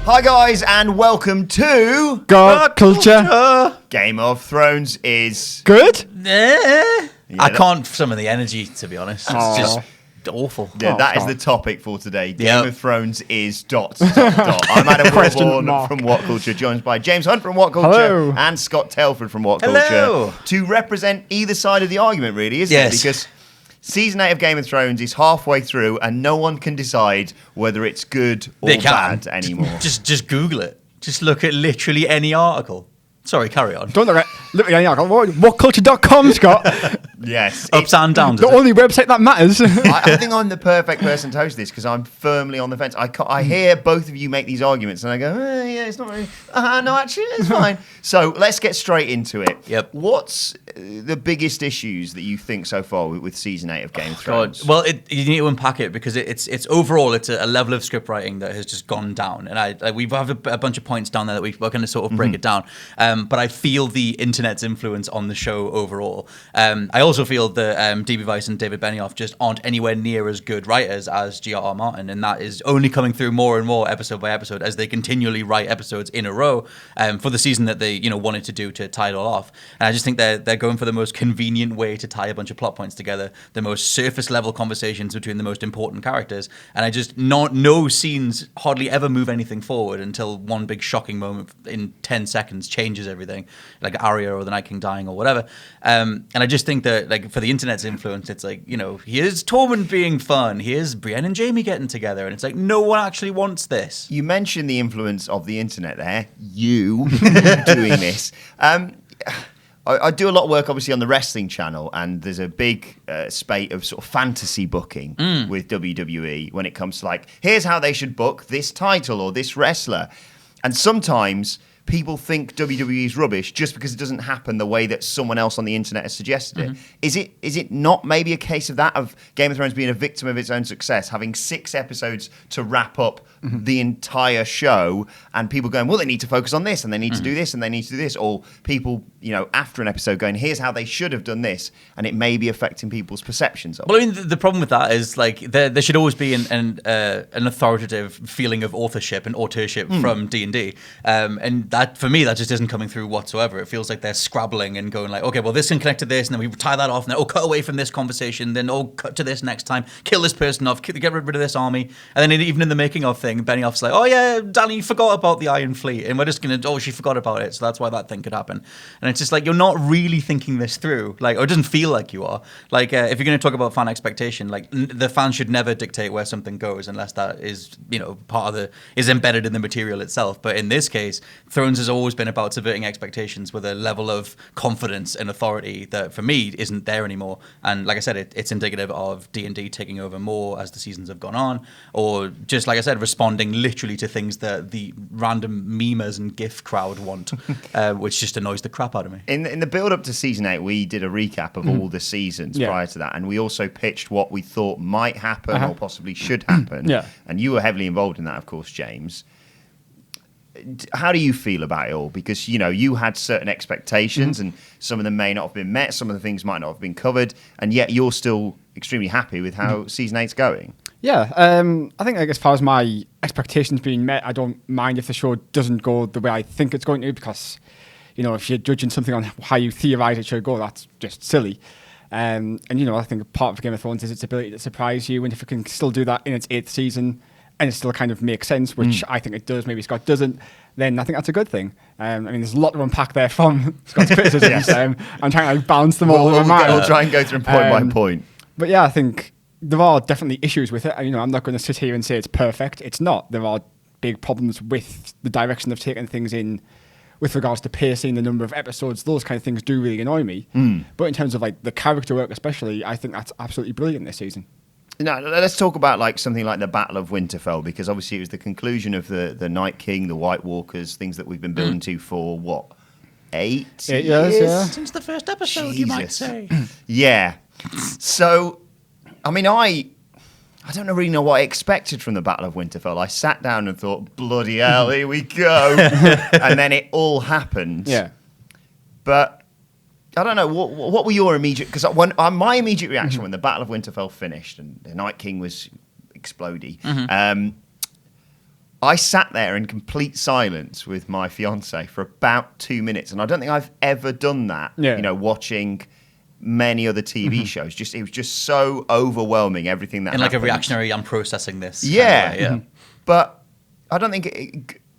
Hi guys, and welcome to God Culture. Game of Thrones is Good? I can't summon the energy, to be honest. It's just awful. Yeah, Oh, that is God. the topic for today. Game Yep. of Thrones is ... I'm Adam Question Wilborn mark. from What Culture, joined by James Hunt from What Culture Hello. and Scott Telford from What Hello. Culture to represent either side of the argument, really, isn't Yes. it? Because Season 8 of Game of Thrones is halfway through and no one can decide whether it's good or They can. bad anymore. Just Google it. Just look at literally any article. Sorry, carry on. Don't look at any article. Whatculture.com, Scott. Yes. Ups and downs. The only website that matters. I think I'm the perfect person to host this because I'm firmly on the fence. I hear both of you make these arguments and I go, yeah, it's not really. No, actually, it's fine. So let's get straight into it. Yep. What's the biggest issues that you think so far with season 8 of Game of Thrones? Well, you need to unpack it because it's overall it's a level of script writing that has just gone down, and we have a bunch of points down there that we're going to sort of break it down. But I feel the internet's influence on the show overall. I also feel that D.B. Weiss and David Benioff just aren't anywhere near as good writers as G.R.R. Martin, and that is only coming through more and more episode by episode as they continually write episodes in a row for the season that they wanted to do to tie it all off. And I just think they're going for the most convenient way to tie a bunch of plot points together, the most surface level conversations between the most important characters, and I just no scenes hardly ever move anything forward until one big shocking moment in 10 seconds changes everything, like Arya or the Night King dying or whatever. And I just think that, like, for the internet's influence, it's like, here's Tormund being fun, here's Brienne and Jaime getting together, and it's like, no one actually wants this. You mentioned the influence of the internet there. You doing this. I do a lot of work, obviously, on the wrestling channel, and there's a big spate of sort of fantasy booking with WWE when it comes to, like, here's how they should book this title or this wrestler. And sometimes people think WWE is rubbish just because it doesn't happen the way that someone else on the internet has suggested it. Is it not maybe a case of that, of Game of Thrones being a victim of its own success, having 6 episodes to wrap up the entire show, and people going, well, they need to focus on this, and they need to do this, and they need to do this, or people, after an episode going, here's how they should have done this, and it may be affecting people's perceptions of it. Well, I mean, the problem with that is, like, there should always be an authoritative feeling of authorship and authorship from D&D, and that, for me, that just isn't coming through whatsoever. It feels like they're scrabbling and going like, okay, well, this can connect to this, and then we tie that off, and then, cut away from this conversation, then, cut to this next time, kill this person off, get rid of this army, and then even in the making of thing, Benioff's like, oh yeah, Danny, you forgot about the Iron Fleet, and we're just gonna, she forgot about it, so that's why that thing could happen. And it's just like, you're not really thinking this through, like, or it doesn't feel like you are. Like, if you're going to talk about fan expectation, like, the fan should never dictate where something goes unless that is, part of is embedded in the material itself. But in this case, Thrones has always been about subverting expectations with a level of confidence and authority that, for me, isn't there anymore. And like I said, it's indicative of D&D taking over more as the seasons have gone on, or just, like I said, responding literally to things that the random memers and GIF crowd want, which just annoys the crap out of me. In the build-up to Season 8, we did a recap of all the seasons prior to that, and we also pitched what we thought might happen or possibly should happen. And you were heavily involved in that, of course, James. How do you feel about it all? Because, you had certain expectations, and some of them may not have been met, some of the things might not have been covered, and yet you're still extremely happy with how Season 8's going. Yeah, I think, like, as far as my expectations being met, I don't mind if the show doesn't go the way I think it's going to, because, if you're judging something on how you theorise it should go, that's just silly. And, I think part of Game of Thrones is its ability to surprise you, and if it can still do that in its 8th season, and it still kind of makes sense, which I think it does, maybe Scott doesn't, then I think that's a good thing. There's a lot to unpack there from Scott's criticisms. I'm trying to balance them all in my mind. We'll try and go through point by point. But yeah, I think there are definitely issues with it. I'm not going to sit here and say it's perfect. It's not. There are big problems with the direction they've taken things in with regards to pacing, the number of episodes. Those kind of things do really annoy me. But in terms of, like, the character work especially, I think that's absolutely brilliant this season. Now, let's talk about, like, something like the Battle of Winterfell, because obviously it was the conclusion of the Night King, the White Walkers, things that we've been building to for, what, 8 years? Yeah. Since the first episode, Jesus. you might say. Yeah. So, I don't really know what I expected from the Battle of Winterfell. I sat down and thought, bloody hell, here we go. And then it all happened. Yeah. But I don't know, what were your immediate... Because my immediate reaction when the Battle of Winterfell finished and the Night King was explodey, I sat there in complete silence with my fiance for about 2 minutes, and I don't think I've ever done that. Yeah. You know, watching many other TV shows. It was just so overwhelming, everything that In like a happened. reactionary, I'm processing this. Yeah, kind of way, But I don't think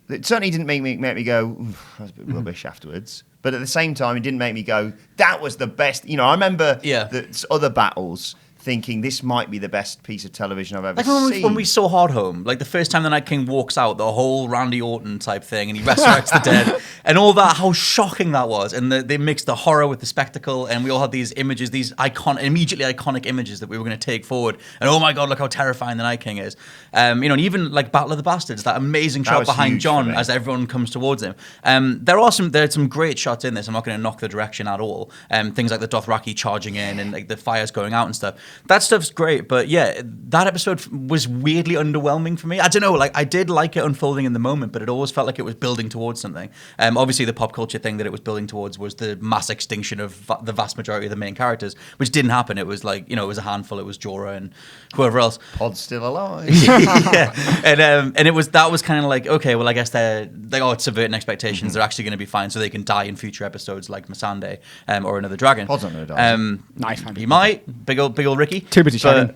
it certainly didn't make me go, "Oof, that was a bit rubbish afterwards. But at the same time, it didn't make me go, that was the best. You know, I remember the other battles thinking this might be the best piece of television I've ever seen. When we saw Hard Home, like the first time the Night King walks out, the whole Randy Orton type thing, and he resurrects the dead, and all that, how shocking that was. And they mixed the horror with the spectacle, and we all had these images, these immediately iconic images that we were going to take forward. And oh my God, look how terrifying the Night King is. You know, and even like Battle of the Bastards, that amazing shot behind John as everyone comes towards him. There are some great shots in this. I'm not going to knock the direction at all. Things like the Dothraki charging in and like the fires going out and stuff. That stuff's great, but yeah, that episode was weirdly underwhelming for me. I don't know, like I did like it unfolding in the moment, but it always felt like it was building towards something. Obviously, the pop culture thing that it was building towards was the mass extinction of the vast majority of the main characters, which didn't happen. It was like, you know, it was a handful. It was Jorah and whoever else. Pod's still alive. Yeah, and it was that was kind of like, okay, well, I guess it's subverting expectations. They're actually going to be fine, so they can die in future episodes like Missandei or another dragon. Pod's not going to die. Nice, he might. Big old Ricky. Too busy shagging.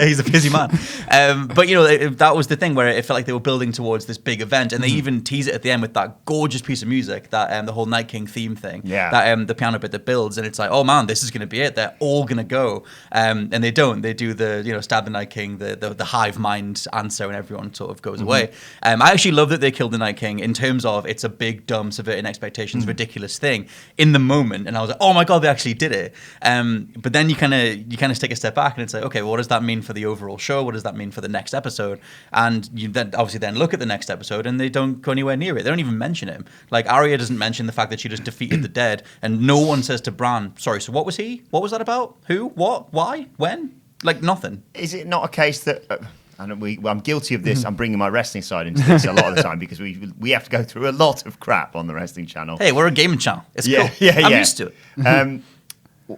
He's a busy man. But you know, that was the thing where it felt like they were building towards this big event, and they even tease it at the end with that gorgeous piece of music, that the whole Night King theme thing. Yeah. That the piano bit that builds, and it's like, oh man, this is going to be it. They're all going to go, and they don't. They do the, you know, stab the Night King, the hive mind answer, and everyone sort of goes away. I actually love that they killed the Night King in terms of it's a big, dumb, subverting expectations, ridiculous thing in the moment, and I was like, oh my God, they actually did it. But then you kind of take a step back, and it's like, okay, well, what does that mean for the overall show? What does that mean for the next episode? And you then obviously look at the next episode, and they don't go anywhere near it. They don't even mention him. Like Arya doesn't mention the fact that she just defeated the dead, and no one says to Bran, sorry, so what was he? What was that about? Who? What? Why? When? Like nothing. Is it not a case that... and I'm guilty of this. I'm bringing my wrestling side into this a lot of the time because we have to go through a lot of crap on the wrestling channel. Hey, we're a gaming channel. It's cool. I'm used to it.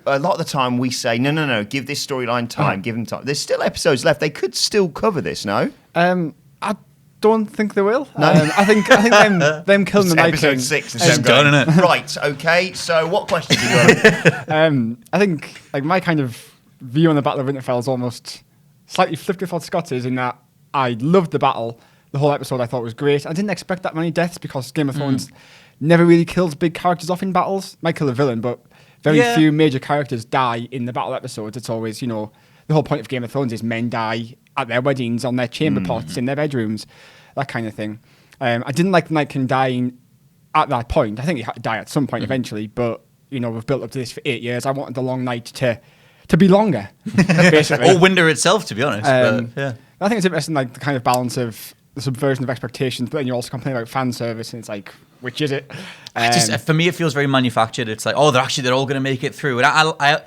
A lot of the time we say, no, give this storyline time, give them time. There's still episodes left. They could still cover this, no? I don't think they will. No? I think them killing the Night King. Episode 6 It's done, isn't it? Right, okay. So what questions do you got? I think like my kind of view on the Battle of Winterfell is almost slightly flipped with what Scott's is, in that I loved the battle. The whole episode I thought was great. I didn't expect that many deaths because Game of Thrones never really kills big characters off in battles. Might kill a villain, but very few major characters die in the battle episodes. It's always, you know, the whole point of Game of Thrones is men die at their weddings, on their chamber pots, in their bedrooms, that kind of thing. I didn't like the Night King dying at that point. I think he had to die at some point eventually, but, you know, we've built up to this for 8 years. I wanted the long night to be longer, basically. Or winter itself, to be honest. But, yeah. I think it's interesting, like the kind of balance of the subversion of expectations, but then you also complain about fan service, and it's like, which is it? For me, it feels very manufactured. It's like, oh, they're all going to make it through. And I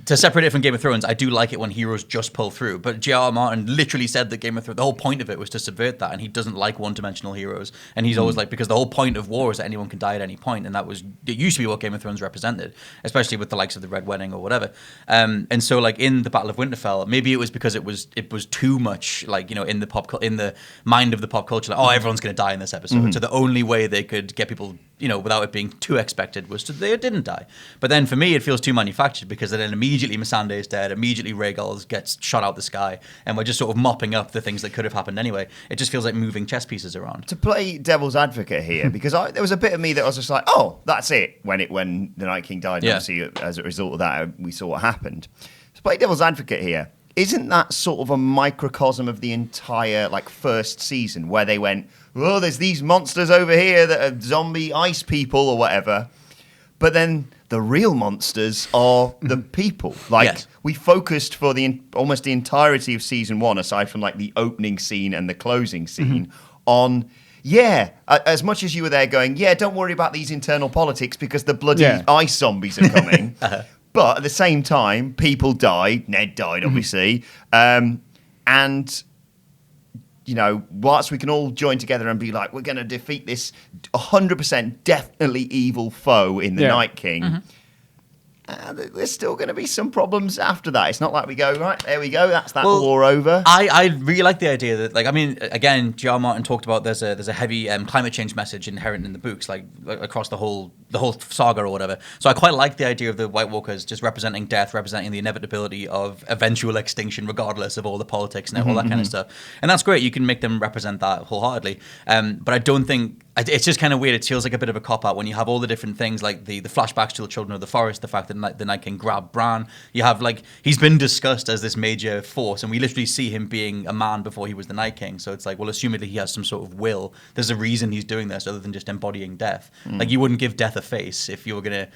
to separate it from Game of Thrones, I do like it when heroes just pull through. But J.R.R. Martin literally said that Game of Thrones, the whole point of it was to subvert that, and he doesn't like one-dimensional heroes. And he's always like, because the whole point of war is that anyone can die at any point, and it used to be what Game of Thrones represented, especially with the likes of the Red Wedding or whatever. And so, like in the Battle of Winterfell, maybe it was because it was too much, like, you know, in the mind of the pop culture, like, oh, everyone's going to die in this episode. So the only way they could get people, you know, without it being too expected, was they didn't die. But then for me, it feels too manufactured, because then immediately Missandei is dead, immediately Rhaegal gets shot out the sky, and we're just sort of mopping up the things that could have happened anyway. It just feels like moving chess pieces around. To play devil's advocate here, because there was a bit of me that was just like, oh, that's it, when the Night King died. Obviously, as a result of that, we saw what happened. To play devil's advocate here, isn't that sort of a microcosm of the entire first season, where they went, oh, there's these monsters over here that are zombie ice people or whatever, but then the real monsters are the people. We focused for almost the entirety of season 1, aside from like the opening scene and the closing scene, on as much as you were there going, don't worry about these internal politics because the bloody ice zombies are coming. But at the same time, people died. Ned died, obviously. And, you know, whilst we can all join together and be like, we're going to defeat this 100% definitely evil foe in the Night King, there's still going to be some problems after that. It's not like we go, right, there we go, that's that Well, war over. I really like the idea that, like, I mean, again, J.R. Martin talked about there's a heavy climate change message inherent in the books, like across the whole saga or whatever. So I quite like the idea of the White Walkers just representing death, representing the inevitability of eventual extinction, regardless of all the politics and all that kind of stuff. And that's great. You can make them represent that wholeheartedly. But I don't think it's just kind of weird. It feels like a bit of a cop out when you have all the different things, like the flashbacks to the Children of the Forest, the fact that the Night King grabbed Bran. You have, like, he's been discussed as this major force, and we literally see him being a man before he was the Night King. So it's like, well, assumedly he has some sort of will. There's a reason he's doing this other than just embodying death. Like, you wouldn't give death a face if you were gonna,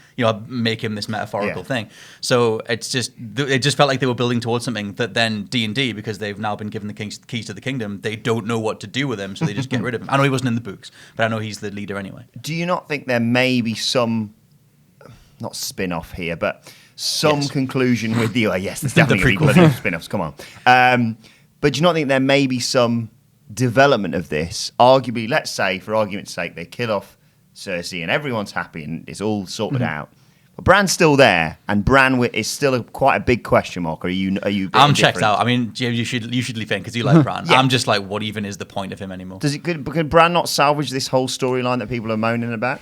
make him this metaphorical thing. So it just felt like they were building towards something that then D&D, because they've now been given the keys to the kingdom, they don't know what to do with him, so they just get rid of him. I know he wasn't in the books, but I know he's the leader anyway. Do you not think there may be some, not spin-off here, but some conclusion with the, yes, there's definitely going to be bloody spin-offs, come on. But do you not think there may be some development of this? Arguably, let's say, for argument's sake, they kill off Cersei and everyone's happy and it's all sorted out. But Bran's still there, and Bran is still quite a big question mark. Are you? I'm checked out. I mean, James, you should leave in because you like Bran. I'm just like, what even is the point of him anymore? Could Bran not salvage this whole storyline that people are moaning about?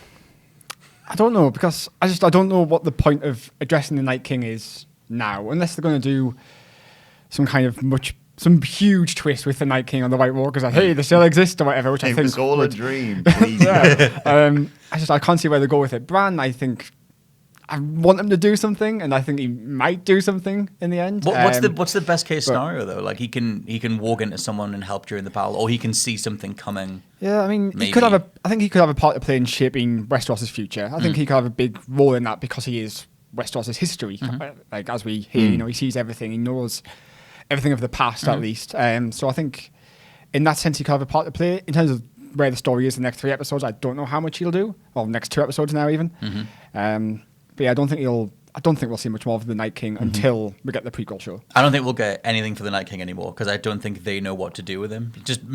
I don't know, because I don't know what the point of addressing the Night King is now, unless they're going to do some kind of some huge twist with the Night King on the White Walkers, like, hey, they still exist or whatever, which I think was all a dream. Please. I can't see where they go with it. Bran, I think, I want him to do something, and I think he might do something in the end. What's the best case scenario though? Like, he can walk into someone and help during the battle, or he can see something coming. Yeah, I mean, maybe. I think he could have a part to play in shaping Westeros' future. I think he could have a big role in that because he is Westeros' history. Like, as we hear, he sees everything, he knows everything of the past at least. So I think in that sense he could have a part to play. In terms of where the story is the next 3 episodes, I don't know how much he'll do. Well, next 2 episodes now even. But yeah, I don't think we'll see much more of the Night King until we get the prequel show. I don't think we'll get anything for the Night King anymore because I don't think they know what to do with him. Just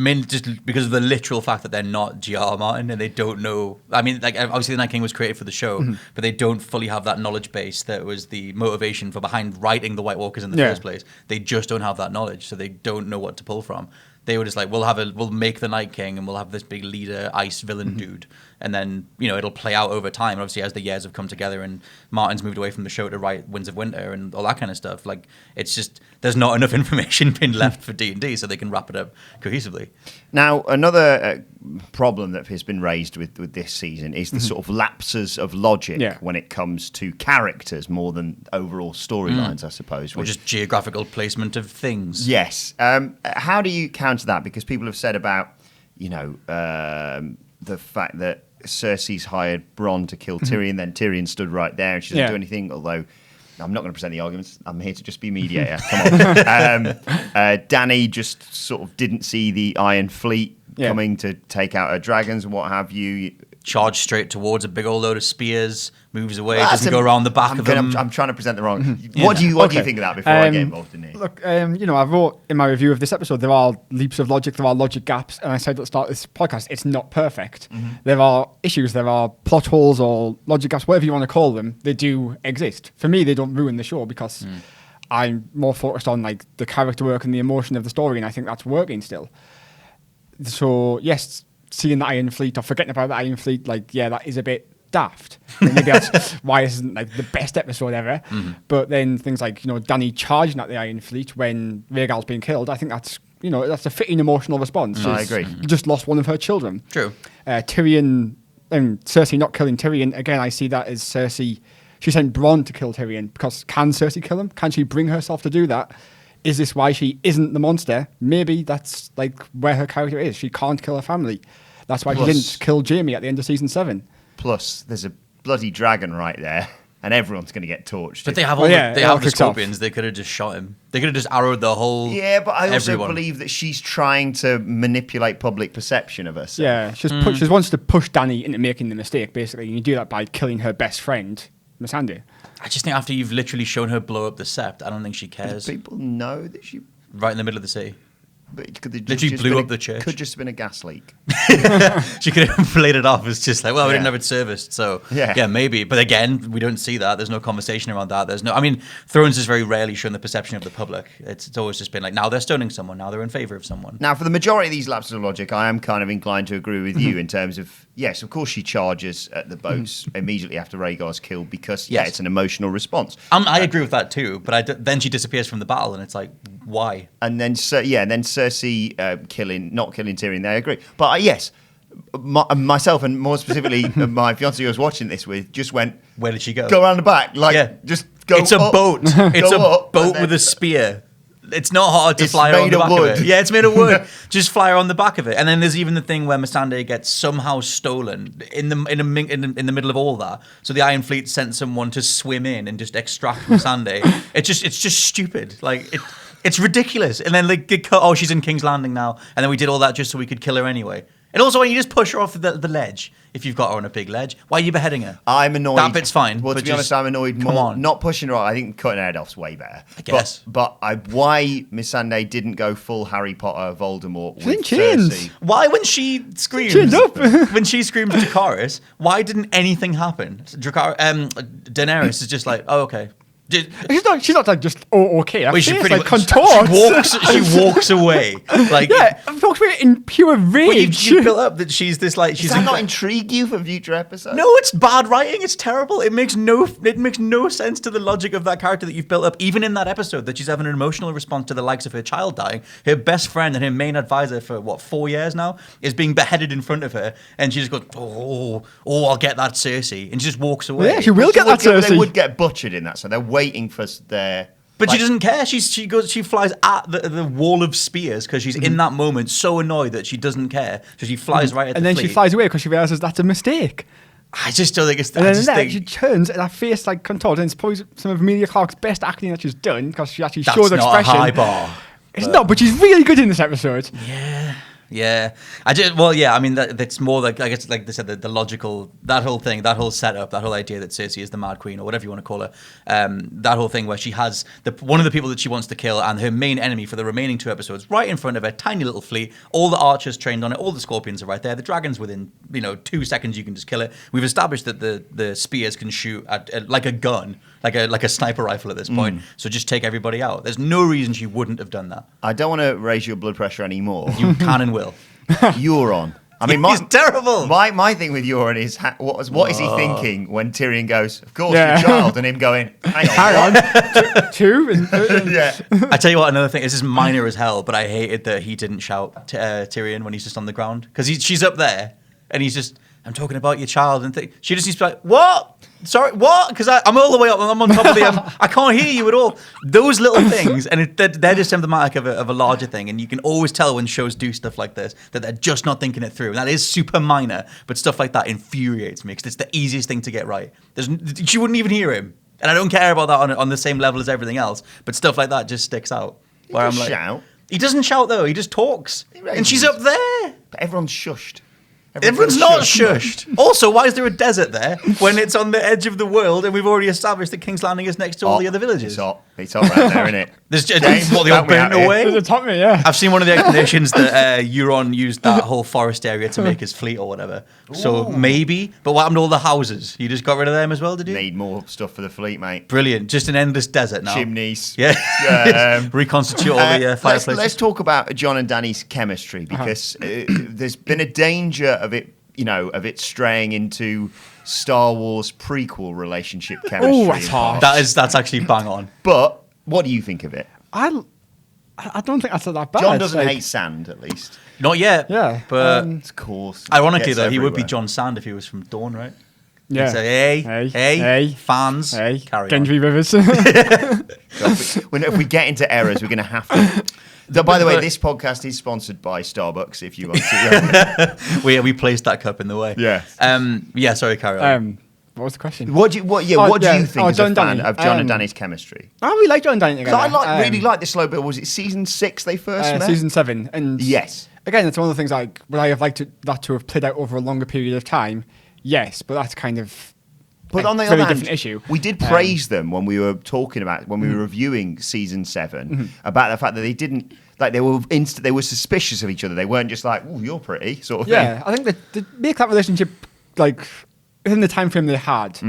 because of the literal fact that they're not J.R. Martin and they don't know. I mean, like, obviously the Night King was created for the show, but they don't fully have that knowledge base that was the motivation for behind writing the White Walkers in the first place. They just don't have that knowledge, so they don't know what to pull from. They were just like, we'll make the Night King and we'll have this big leader, ice villain dude. And then, it'll play out over time. Obviously, as the years have come together and Martin's moved away from the show to write Winds of Winter and all that kind of stuff. Like, it's just, there's not enough information being left for D&D so they can wrap it up cohesively. Now, another problem that has been raised with this season is the sort of lapses of logic when it comes to characters more than overall storylines, I suppose. Or just geographical placement of things. Yes. How do you counter that? Because people have said about, the fact that Cersei's hired Bronn to kill Tyrion, then Tyrion stood right there and she doesn't do anything, although I'm not going to present the arguments. I'm here to just be mediator. Come on. Dany just sort of didn't see the Iron Fleet coming to take out her dragons and what have you. Charged straight towards a big old load of spears, moves away, doesn't go around the back of them. I'm trying to present the wrong. What do you think of that before I get involved in it? Look, I wrote in my review of this episode, there are leaps of logic, there are logic gaps, and I said at the start of this podcast, it's not perfect. There are issues, there are plot holes or logic gaps, whatever you want to call them, they do exist. For me, they don't ruin the show because I'm more focused on like the character work and the emotion of the story, and I think that's working still. So, yes, seeing the Iron Fleet or forgetting about the Iron Fleet, that is a bit daft. Maybe that's why this isn't like the best episode ever. But then things like, Dany charging at the Iron Fleet when Rhaegal's being killed, I think that's, that's a fitting emotional response. I agree. Just lost one of her children. True. Tyrion and Cersei not killing Tyrion, again, I see that as Cersei. She sent Bronn to kill Tyrion because can Cersei kill him? Can she bring herself to do that? Is this why she isn't the monster? Maybe that's like where her character is. She can't kill her family. That's why she didn't kill Jaime at the end of season 7. Plus, there's a bloody dragon right there, and everyone's going to get torched. But they have the scorpions. They could have just shot him. They could have just arrowed the whole. Yeah, but I also believe that she's trying to manipulate public perception of herself. Yeah, she wants to push Dany into making the mistake, basically. And you do that by killing her best friend, Missandei. I just think after you've literally shown her blow up the Sept, I don't think she cares. People know that she. Right in the middle of the sea. But it could have Literally just blew been up the church. Could just have been a gas leak. She could have played it off as just like, well, we Yeah. didn't have it serviced, so Yeah. yeah, maybe. But again, we don't see that. There's no conversation around that. I mean, Thrones has very rarely shown the perception of the public. It's always just been like, now they're stoning someone, now they're in favor of someone. Now, for the majority of these lapses of logic, I am kind of inclined to agree with Mm-hmm. you in terms of, yes, of course she charges at the boats immediately after Rhaegar's killed because, Yes. it's an emotional response. I agree with that too, but then she disappears from the battle, and it's like, why? And then, then Cersei not killing Tyrion, they agree. But yes, myself and more specifically my fiancée who I was watching this with just went, Where did she go? go around the back, just go It's a up, boat. It's go a up, and boat then- with a spear. It's not hard to It's fly her on made the of back wood. of it. Yeah, it's made of wood. Just fly her on the back of it. And then there's even the thing where Missandei gets somehow stolen in the middle of all that. So the Iron Fleet sent someone to swim in and just extract Missandei. It's just stupid. Like it's ridiculous. And then they cut. Oh, she's in King's Landing now. And then we did all that just so we could kill her anyway. And also, when you just push her off the ledge, if you've got her on a big ledge, why are you beheading her? I'm annoyed. That bit's fine. Well, to but be honest, just- I'm annoyed come more. on. Not pushing her off. I think cutting her head off's way better. I guess. But why Missandei didn't go full Harry Potter Voldemort with in chains. Cersei? Why, when she screams, Chained up. when she screams Dracarys, why didn't anything happen? Daenerys is just like, oh, okay. She's not like just okay. Her Well, she face, pretty like, much contorts. she walks away. Like, Yeah, I'm talking about it in pure well, rage. you built up that she's this like she's Does that not intrigue you for future episodes? No, it's bad writing. It's terrible. It makes no sense to the logic of that character that you've built up. Even in that episode, that she's having an emotional response to the likes of her child dying. Her best friend and her main advisor for 4 years now is being beheaded in front of her, and she just goes, "Oh, I'll get that Cersei," and she just walks away. Yeah, she will get that They Cersei. would get butchered in that, so they're waiting for their. But she like- doesn't care. She flies at the wall of spears because she's in that moment so annoyed that she doesn't care. So she flies right at and the then fleet. she flies away because she realizes that's a mistake. I just don't think it's. And I then just there, think she turns and her face like contorts. And it's probably some of Emilia Clarke's best acting that she's done because she actually that's shows not expression. a high bar. It's not, but she's really good in this episode. Yeah, I mean, that's more like, I guess, like they said, the logical, that whole thing, that whole setup, that whole idea that Cersei is the Mad Queen or whatever you want to call her. That whole thing where she has one of the people that she wants to kill and her main enemy for the remaining 2 episodes right in front of her, tiny little fleet. All the archers trained on it, all the scorpions are right there. The dragons within 2 seconds you can just kill it. We've established that the spears can shoot at like a gun, like a sniper rifle at this point. So just take everybody out. There's no reason she wouldn't have done that. I don't want to raise your blood pressure anymore. You can and will. Euron. I mean, He's terrible. My thing with Euron is what is he thinking when Tyrion goes, "Of course, Yeah. your child," and him going, "Hang on, Hang what?" on. Two. And, Yeah. I tell you what, another thing. This is minor as hell, but I hated that he didn't shout Tyrion when he's just on the ground because she's up there and he's just, "I'm talking about your child," and she just needs to be like, "What? Sorry, what?" Because I'm all the way up. I'm on top of the. I can't hear you at all. Those little things, and they're just symptomatic of a larger thing. And you can always tell when shows do stuff like this that they're just not thinking it through. And that is super minor, but stuff like that infuriates me because it's the easiest thing to get right. She wouldn't even hear him, and I don't care about that on the same level as everything else. But stuff like that just sticks out. Where I'm does like, shout. He doesn't shout though. He just talks, and she's up there. But everyone's shushed. Everyone's not shushed. Also, why is there a desert there when it's on the edge of the world and we've already established that King's Landing is next to all the other villages? It's hot right there, isn't it? There's just, James, what, they all help me out burnt here. away? the top me, yeah. I've seen one of the explanations that Euron used that whole forest area to make his fleet or whatever. So maybe. But what happened to all the houses? You just got rid of them as well, did you? Need more stuff for the fleet, mate. Brilliant. Just an endless desert now. Chimneys. Yeah. Reconstitute all the fireplaces. Let's talk about Jon and Dany's chemistry because there's been a danger of it, of it straying into Star Wars prequel relationship chemistry. Oh, that's harsh. That's actually bang on. But what do you think of it? I don't think that's that bad. Jon doesn't Like, hate sand, at least. Not yet. Yeah, But Of course. ironically, Gets though, he would be everywhere. Jon Sand if he was from Dawn, right? Yeah. So, hey, fans, Hey, carry Gendry Rivers. If we get into errors, we're going to have to. By the way, this podcast is sponsored by Starbucks. If you want to, on. We placed that cup in the way. Yes. Yeah. Sorry, carry on. What was the question? what do you think as Jon a fan and Dany. of Jon and Dany's chemistry? I really like Jon and Dany together. 'Cause I really like the slow build. Was it season 6 they first met? season 7, and Yes. again, it's one of the things like would I have liked that to have played out over a longer period of time? Yes, but that's kind of But on the very other hand, different issue. we did praise them when we were talking about when we were reviewing season 7 about the fact that they didn't like they were suspicious of each other. They weren't just like, "Oh, you're pretty," sort of thing. Yeah, I think that to make that relationship like within the time frame they had,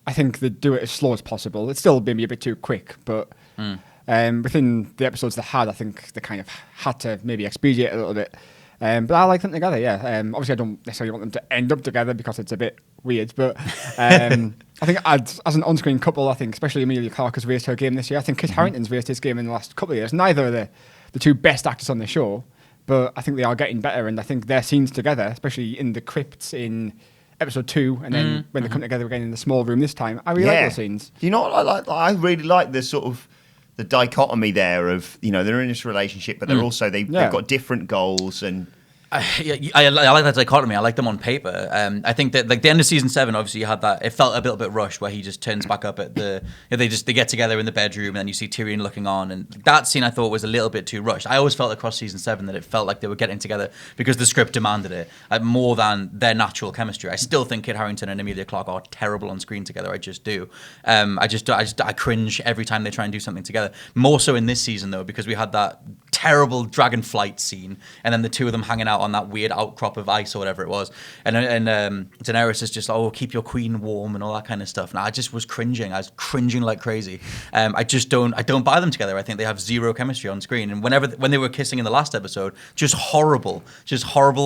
I think they'd do it as slow as possible. It's still maybe a bit too quick, but within the episodes they had, I think they kind of had to maybe expedite a little bit. But I like them together, yeah. Obviously, I don't necessarily want them to end up together because it's a bit weird. But I think as an on-screen couple, I think especially Emilia Clarke has raised her game this year. I think Kit Harington's raised his game in the last couple of years. Neither are the two best actors on the show, but I think they are getting better. And I think their scenes together, especially in the crypts in episode 2, and then when they come together again in the small room this time, I really like those scenes. You know what I really like the sort of the dichotomy there of, you know, they're in this relationship, but they're also they've got different goals and. I like that dichotomy. I like them on paper. I think that like the end of season 7, obviously you had that. It felt a little bit rushed where he just turns back up at the. You know, they get together in the bedroom and then you see Tyrion looking on, and that scene I thought was a little bit too rushed. I always felt across season 7 that it felt like they were getting together because the script demanded it more than their natural chemistry. I still think Kit Harington and Emilia Clarke are terrible on screen together. I just do. I cringe every time they try and do something together. More so in this season though, because we had that terrible dragon flight scene, and then the two of them hanging out on that weird outcrop of ice or whatever it was, and Daenerys is just keep your queen warm and all that kind of stuff. And I just was cringing. I was cringing like crazy. I don't buy them together. I think they have zero chemistry on screen. And when they were kissing in the last episode, just horrible,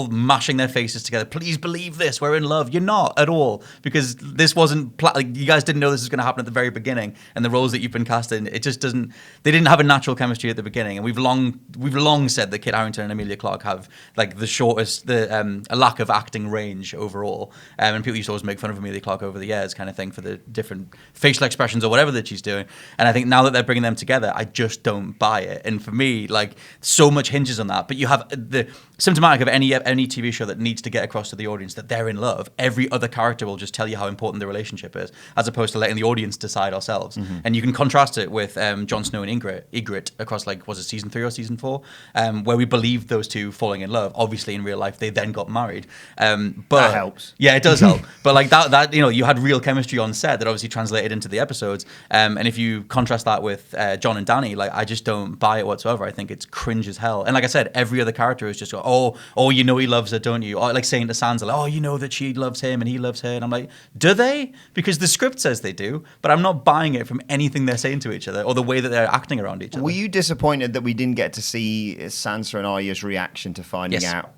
mashing their faces together. Please believe this. We're in love. You're not at all, because this wasn't like you guys didn't know this was going to happen at the very beginning. And the roles that you've been cast in, it just doesn't. They didn't have a natural chemistry at the beginning. And we've long said that Kit Harington and Emilia Clarke have like the shortest, a lack of acting range overall. And people used to always make fun of Emilia Clarke over the years, kind of thing, for the different facial expressions or whatever that she's doing. And I think now that they're bringing them together, I just don't buy it. And for me, like, so much hinges on that. But you have the symptomatic of any TV show that needs to get across to the audience that they're in love. Every other character will just tell you how important the relationship is, as opposed to letting the audience decide ourselves. And you can contrast it with Jon Snow and Ygritte across, like, was it season 3 or season 4, where we believed those two falling in love. Obviously, in real life, they then got married. But that helps. Yeah, it does help. But like that, you know, you had real chemistry on set that obviously translated into the episodes. And if you contrast that with Jon and Dany, like, I just don't buy it whatsoever. I think it's cringe as hell. And like I said, every other character is just go, oh, you know he loves her, don't you? Or like saying to Sansa, like, oh, you know that she loves him and he loves her. And I'm like, do they? Because the script says they do, but I'm not buying it from anything they're saying to each other or the way that they're acting around each other. Were you disappointed that we didn't get to see Sansa and Arya's reaction to finding out?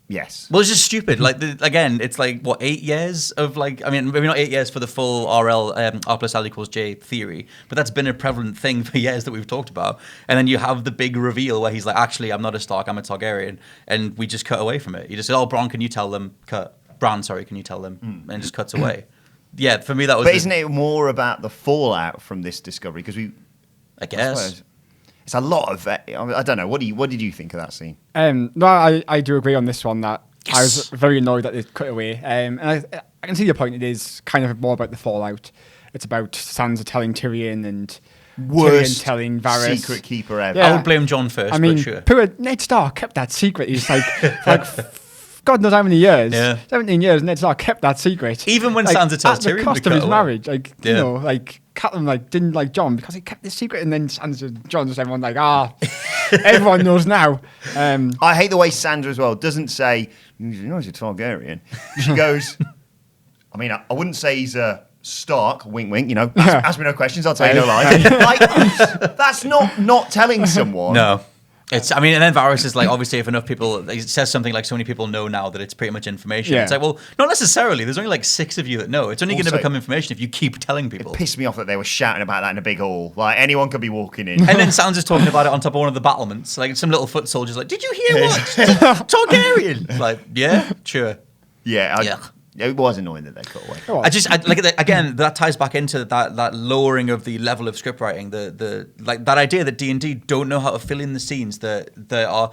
Yes. Well, it's just stupid. Like, again, it's like, what, 8 years of, like, I mean, maybe not 8 years for the full RL, R plus L equals J theory, but that's been a prevalent thing for years that we've talked about. And then you have the big reveal where he's like, actually, I'm not a Stark, I'm a Targaryen. And we just cut away from it. You just say, oh, Bran, can you tell them? Bran, sorry, can you tell them? And it just cuts away. Yeah, for me, that was... But isn't it more about the fallout from this discovery? Because I guess. It's a lot of... I don't know. What did you think of that scene? No, I do agree on this one that I was very annoyed that they cut away. And I can see your point. It is kind of more about the fallout. It's about Sansa telling Tyrion and Worst Tyrion telling Varys. secret keeper ever. I would blame Jon first, I mean, but sure. poor Ned Stark kept that secret. He's like God knows how many years. Yeah. 17 years, Ned Stark kept that secret. Even when like, Sansa tells at the Tyrion cost to of his cut away. marriage. Like, you know, like, Catelyn, like, didn't like Jon because he kept this secret, and then Sansa, Jon, just everyone like, everyone knows now. I hate the way Sandra as well doesn't say, you know, he's a Targaryen. She goes, I mean, I wouldn't say he's a Stark, wink, wink, you know, ask me no questions, I'll tell you no lies. Like, that's not telling someone. No. I mean, and then Varys is like, obviously, if enough people, it says something like, so many people know now that it's pretty much information. Yeah. It's like, well, not necessarily. There's only like 6 of you that know. It's only going to Also, become information if you keep telling people. It pissed me off that they were shouting about that in a big hall. Like, anyone could be walking in. And then Sansa's talking about it on top of one of the battlements. Like, some little foot soldier's like, did you hear what? Targaryen! Like, yeah, sure. Yeah. It was annoying that they cut away. Again, that ties back into that lowering of the level of script writing, the like that idea that D&D don't know how to fill in the scenes that are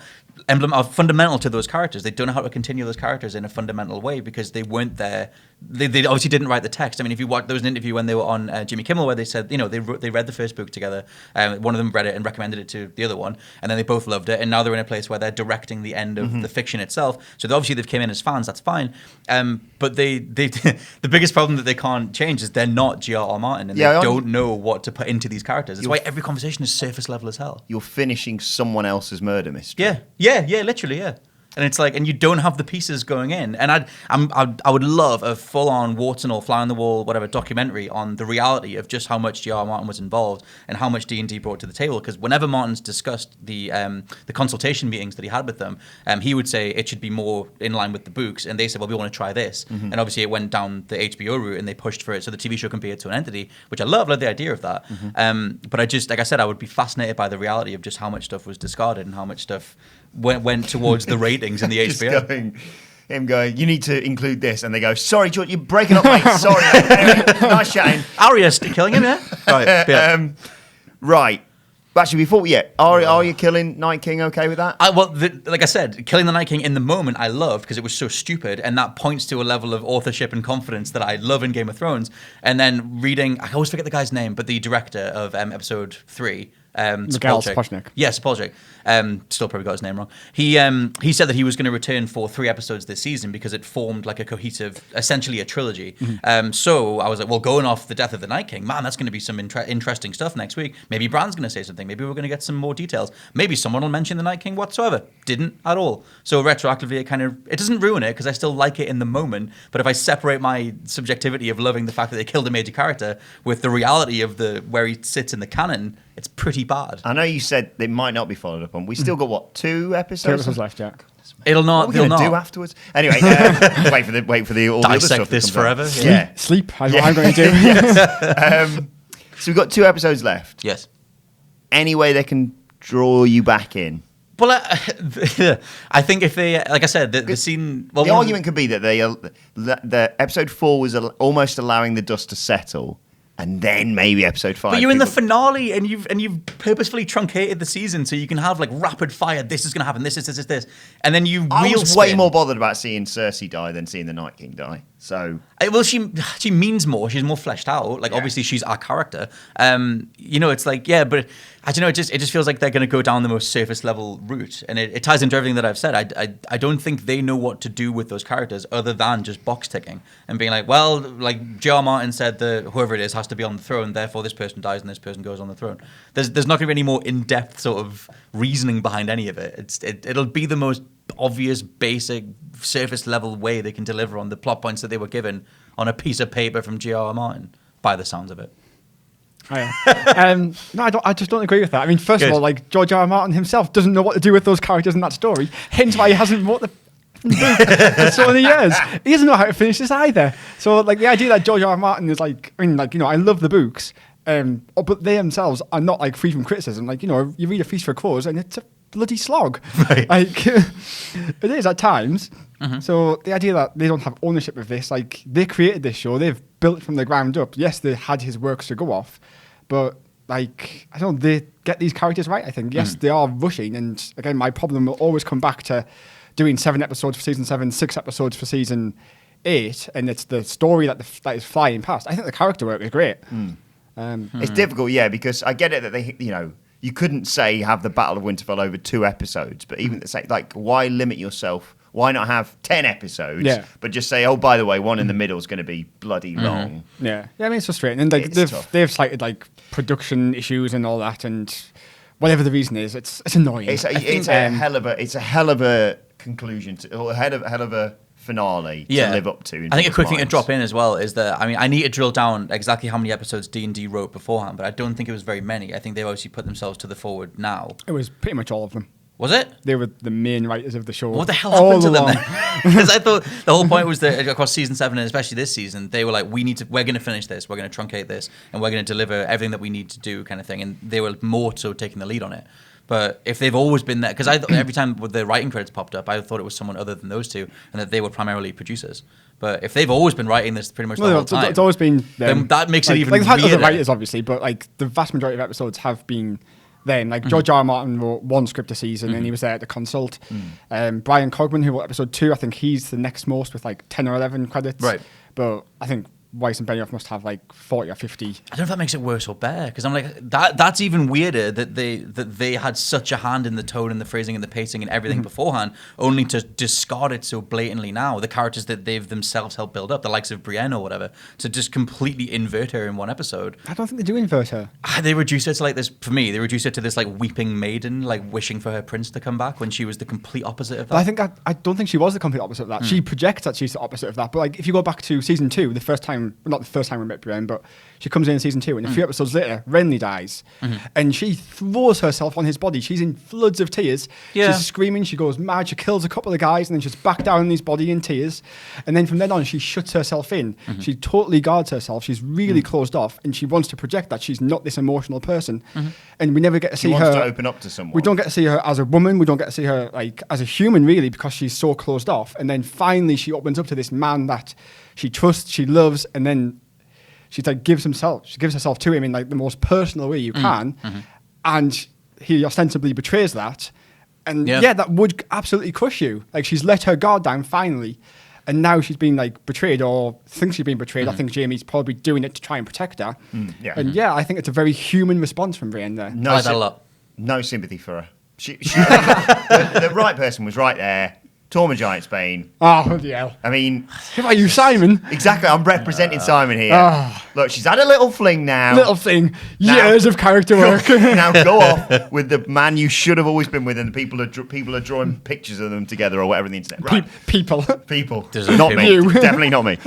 fundamental to those characters. They don't know how to continue those characters in a fundamental way because they weren't there. They obviously didn't write the text. I mean, if you watch, there was an interview when they were on Jimmy Kimmel where they said, they read the first book together. One of them read it and recommended it to the other one, and then they both loved it. And now they're in a place where they're directing the end of the fiction itself. So obviously they've came in as fans. That's fine. But they the biggest problem that they can't change is they're not G.R.R. Martin, and they don't know what to put into these characters. That's why every conversation is surface level as hell. You're finishing someone else's murder mystery. Yeah, literally, yeah. And it's like, and you don't have the pieces going in. And I would love a full-on warts and all, fly on the wall, whatever, documentary on the reality of just how much G.R.R. Martin was involved and how much D&D brought to the table. Because whenever Martin's discussed the consultation meetings that he had with them, he would say it should be more in line with the books. And they said, well, we want to try this. And obviously it went down the HBO route and they pushed for it so the TV show compared to an entity, which I love the idea of that. But I just, like I said, I would be fascinated by the reality of just how much stuff was discarded and how much stuff went towards the ratings in the HBO. Him going, you need to include this, and they go, sorry, George, you're breaking up, mate. Sorry. Anyway, nice chatting. Arya's killing him, yeah? Right. Yeah. Right. Actually, are you killing Night King okay with that? Like I said, killing the Night King in the moment I loved because it was so stupid, and that points to a level of authorship and confidence that I love in Game of Thrones. And then reading, I always forget the guy's name, but the director of episode 3, Mikhail Sapochnik. Yeah, Sapochnik. Still probably got his name wrong. He said that he was going to return for 3 episodes this season because it formed like a cohesive, essentially a trilogy. So I was like, well, going off the death of the Night King, man, that's going to be some interesting stuff next week. Maybe Bran's going to say something. Maybe we're going to get some more details. Maybe someone will mention the Night King whatsoever. Didn't at all. So retroactively, it doesn't ruin it because I still like it in the moment. But if I separate my subjectivity of loving the fact that they killed a major character with the reality of where he sits in the canon, it's pretty bad. I know you said they might not be followed up on. We still got, what, 2 episodes? 2 episodes left, Jack. It'll not. What are we going to do afterwards? Anyway, wait for the all the other stuff dissect this that comes forever. out. Yeah. Sleep. That's what I'm going to do. So we've got 2 episodes left. Yes. Any way they can draw you back in? Well, I think if they, like I said, the scene. Well, the argument could be that the episode 4 was almost allowing the dust to settle. And then maybe episode 5. But you're in the finale, and you've purposefully truncated the season so you can have like rapid fire. This is going to happen. This, and then you. I was way more bothered about seeing Cersei die than seeing the Night King die. So well, she means more. She's more fleshed out. Like obviously she's our character. It's like but I don't know. It just feels like they're going to go down the most surface level route, and it ties into everything that I've said. I don't think they know what to do with those characters other than just box ticking and being like, well, like J.R. Martin said that whoever it is has to be on the throne, therefore this person dies and this person goes on the throne. There's not going to be any more in-depth sort of reasoning behind any of it. It'll be the most obvious, basic, surface level way they can deliver on the plot points that they were given on a piece of paper from J.R.R. Martin, by the sounds of it. Oh, yeah. No, I just don't agree with that. I mean, first of all, like George R. R. Martin himself doesn't know what to do with those characters in that story. Hence why he hasn't wrote the book for so many years. He doesn't know how to finish this either. So, like, the idea that George R. R. Martin is like, I mean, like, I love the books, but they themselves are not like free from criticism. Like, you read A Feast for Crows and it's a bloody slog. Right. Like, it is at times. So the idea that they don't have ownership of this, like, they created this show, they've built it from the ground up. Yes, they had his works to go off, but like, I don't know, they get these characters right, I think. Yes, they are rushing, and again, my problem will always come back to doing 7 episodes for season 7, 6 episodes for season 8, and it's the story that is flying past. I think the character work is great. It's difficult, because I get it that they, you couldn't say have the Battle of Winterfell over 2 episodes, but even say, like, why limit yourself? Why not have 10 episodes, but just say, oh, by the way, one in the middle is going to be bloody long. Yeah, I mean, it's frustrating. And like, they've cited like production issues and all that, and whatever the reason is, it's annoying. It's a hell of a conclusion, or a hell of a finale to live up to. I think a quick thing to drop in as well is that, I mean, I need to drill down exactly how many episodes D&D wrote beforehand, but I don't think it was very many. I think they've obviously put themselves to the forward now. It was pretty much all of them. Was it? They were the main writers of the show. What the hell happened to them then? Because I thought the whole point was that across season 7 and especially this season, they were like, we're going to finish this, we're going to truncate this, and we're going to deliver everything that we need to do, kind of thing. And they were more so taking the lead on it. But if they've always been there, because I thought every time the writing credits popped up, I thought it was someone other than those two, and that they were primarily producers. But if they've always been writing this pretty much the whole time, it's alwaed been them. Then that makes it even like, they've had weirder. other writers, obviously, but like the vast majority of episodes have been then. Like George R. R. Martin wrote one script a season, and he was there to consult. Brian Cogman, who wrote episode 2, I think he's the next most with like 10 or 11 credits. Right. But I think Weiss and Benioff must have like 40 or 50. I don't know if that makes it worse or better, because I'm like that's even weirder that they had such a hand in the tone and the phrasing and the pacing and everything beforehand, only to discard it so blatantly now. The characters that they've themselves helped build up, the likes of Brienne or whatever, to just completely invert her in one episode. I don't think they do invert her. They reduce her to like this. For me, they reduce her to this like weeping maiden, like wishing for her prince to come back, when she was the complete opposite of that. But I don't think she was the complete opposite of that. She projects that she's the opposite of that. But like if you go back to season 2, the first time, not the first time we met Brienne, but she comes in season 2, and a few episodes later, Renly dies, and she throws herself on his body. She's in floods of tears. Yeah. She's screaming. She goes mad. She kills a couple of guys, and then she's back down in his body in tears. And then from then on, she shuts herself in. She totally guards herself. She's really closed off, and she wants to project that she's not this emotional person. And we never get to see She her. wants to open up to someone. We don't get to see her as a woman. We don't get to see her like as a human, really, because she's so closed off. And then finally, she opens up to this man that she trusts, she loves, and then she like gives herself to him in like the most personal way you can, and he ostensibly betrays that. And yeah, that would absolutely crush you. Like, she's let her guard down finally, and now she's been like betrayed, or thinks she's been betrayed. I think Jamie's probably doing it to try and protect her. And yeah, I think it's a very human response from Brienne there. I like that a lot. No sympathy for her. The right person was right there. Tormund Giantsbane. Oh, yeah. I mean, Who are you, Simon? exactly. I'm representing Simon here. Look, she's had a little fling now. Little thing. Now- Years of character work. Now go off with the man you should have always been with, and people are drawing pictures of them together or whatever on the internet. Right. People. People. Does it Not people? me. You. Definitely not me.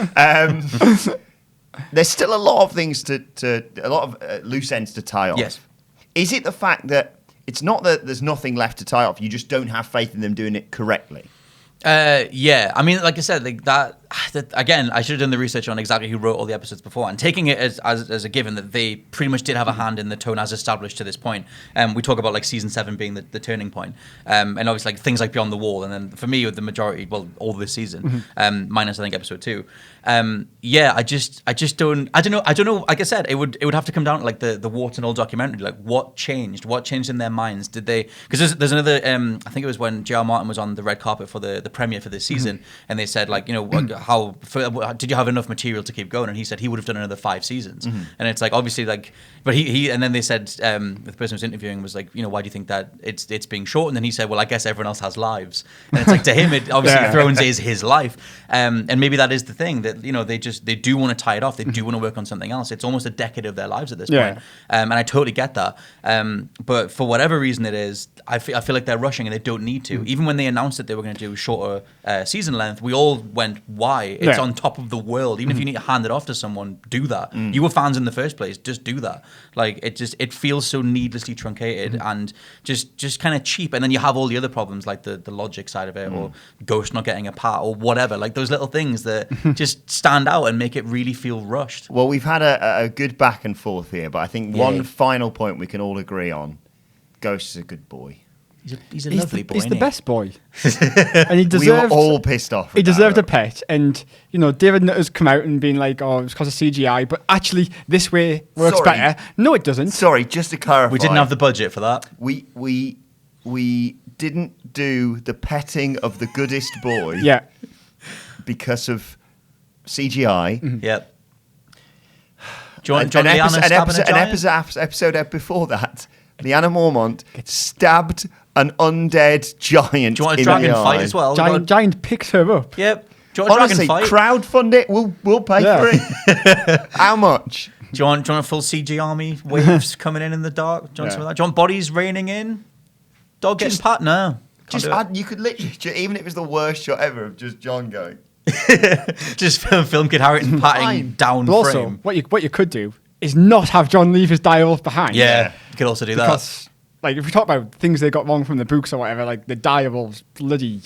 There's still a lot of things a lot of loose ends to tie off. Yes. Is it the fact that it's not that there's nothing left to tie off, you just don't have faith in them doing it correctly? Yeah, I mean, like I said, like that again, I should have done the research on exactly who wrote all the episodes before, and taking it as a given that they pretty much did have a hand in the tone as established to this point. We talk about like season 7 being the turning point, and obviously like things like Beyond the Wall, and then for me, with the majority, well, all this season, minus I think episode 2. Yeah, I just don't know. Like I said, it would have to come down to like the Warts and All documentary, like what changed in their minds? Did they? Because there's another. I think it was when J.R. Martin was on the red carpet for the premiere for this season, and they said like, you know, did you have enough material to keep going? And he said he would have done another 5 seasons. And it's like obviously like, but he and then they said the person who was interviewing was like, you know, why do you think that it's being shortened? And he said, well, I guess everyone else has lives, and it's like to him it obviously Thrones is his life, and maybe that is the thing that, you know, they do want to tie it off. They do want to work on something else. It's almost a decade of their lives at this point, and I totally get that. But for whatever reason it is, I feel like they're rushing and they don't need to. Even when they announced that they were going to do shorter season length, we all went, why? It's on top of the world. Even if you need to hand it off to someone, do that. You were fans in the first place, just do that. Like it feels so needlessly truncated and just kind of cheap. And then you have all the other problems like the logic side of it, or Ghost not getting a part, or whatever. Like those little things that just stand out and make it really feel rushed. Well, we've had a good back and forth here, but I think one final point we can all agree on: Ghost is a good boy. He's a lovely boy. He's the isn't he? best boy, and he We were deserved. all pissed off. He with that, deserved a though. pet, and you know David Nutter's come out and been like, "Oh, it's because of CGI," but actually this way works Sorry. better. No, it doesn't. Sorry, just to clarify, We didn't have the budget for that. We didn't do the petting of the goodest boy. Yeah, Because of CGI. Yep. Do you want Lyanna stabbing a giant? Episode before that, Lyanna Mormont stabbed an undead giant. Do you want a in dragon the fight eye. as well? Giant picks her up. Yep. Do you want a Honestly, dragon fight? crowdfund it. We'll pay Yeah. for it. How much? Do you want a full CG army waves coming in the dark? Do you want some of that? Do you want bodies raining in? Dog getting Just- pat? No. Can't Just do it. you could literally, even if it was the worst shot ever of just John going. Just film Kid Harington patting Fine. down But also, frame. what you could do is not have John leave his dial behind. Yeah, you could also do that. because like if we talk about things they got wrong from the books or whatever, like the direwolves, bloody,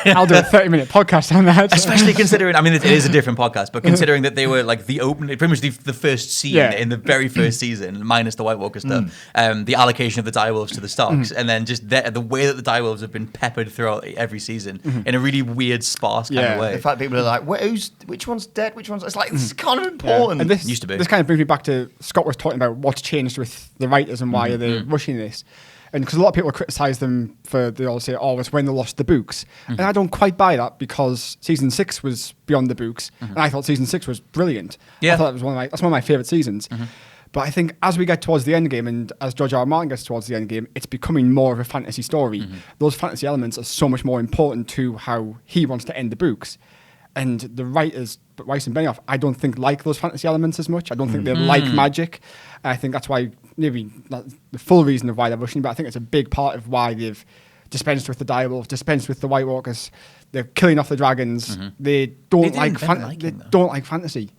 I'll do a 30-minute podcast on that. Especially considering, I mean, it is a different podcast, but considering that they were like the pretty much the first scene in the very first season, minus the White Walker stuff, the allocation of the direwolves to the Starks, and then just the way that the direwolves have been peppered throughout every season in a really weird, sparse kind of way. In fact, people are like, which one's dead? Which one's... It's like, this is kind of important. And this Used to be. This kind of brings me back to Scott was talking about what's changed with the writers and why are they rushing this. And because a lot of people criticise them for, they all say, oh, it's when they lost the books. And I don't quite buy that because season 6 was beyond the books. And I thought season 6 was brilliant. Yeah. I thought that's one of my favourite seasons. But I think as we get towards the end game and as George R. R. Martin gets towards the end game, it's becoming more of a fantasy story. Those fantasy elements are so much more important to how he wants to end the books. And the writers, Weiss and Benioff, I don't think like those fantasy elements as much. I don't think they like magic. And I think that's why, maybe not the full reason of why they're rushing, but I think it's a big part of why they've dispensed with the direwolves, dispensed with the White Walkers. They're killing off the dragons. They don't like fantasy.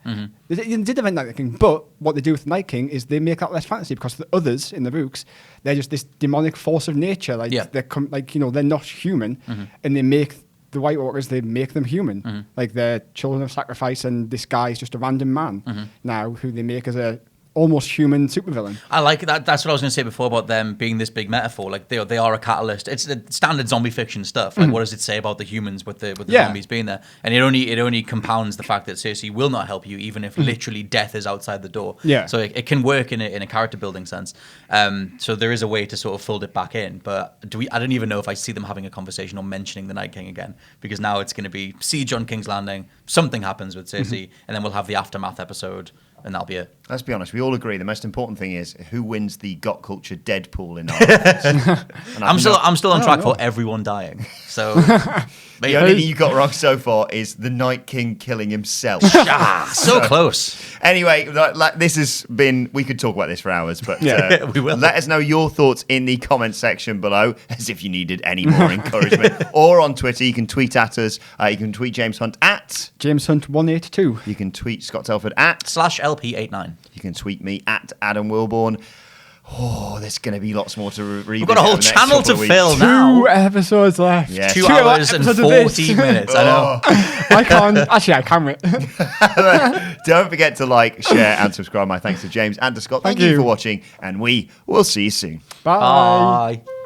They did invent Night King, but what they do with Night King is they make that less fantasy because the others in the books, they're just this demonic force of nature. Like they're not human, and they make the White Walkers, they make them human. Like they're children of sacrifice, and this guy's just a random man now who they make as a almost human supervillain. I like that. That's what I was going to say before about them being this big metaphor. Like they are a catalyst. It's the standard zombie fiction stuff. Like what does it say about the humans with the zombies being there? And it only compounds the fact that Cersei will not help you, even if literally death is outside the door. Yeah. So it can work in a character building sense. So there is a way to sort of fold it back in. But I don't even know if I see them having a conversation or mentioning the Night King again, because now it's going to be siege on King's Landing. Something happens with Cersei, and then we'll have the aftermath episode. And that'll be it. Let's be honest, we all agree the most important thing is who wins the got culture Deadpool in our lives. I'm still on track for everyone dying. So the only thing you got wrong so far is the Night King killing himself. So close. Anyway, this has been, we could talk about this for hours, but we will. Let us know your thoughts in the comments section below, as if you needed any more encouragement. Or on Twitter, you can tweet at us. You can tweet James Hunt at James Hunt 182. You can tweet Scott Telford at /LP89. You can tweet me at Adam Wilborn. Oh, there's going to be lots more to read. We've got a whole channel to fill 2 now. episodes left. Yes. 2 hours and 14 minutes. I know. I can't. Actually, I can wait. Don't forget to like, share, and subscribe. My thanks to James and to Scott. Thank you for watching, and we will see you soon. Bye. Bye.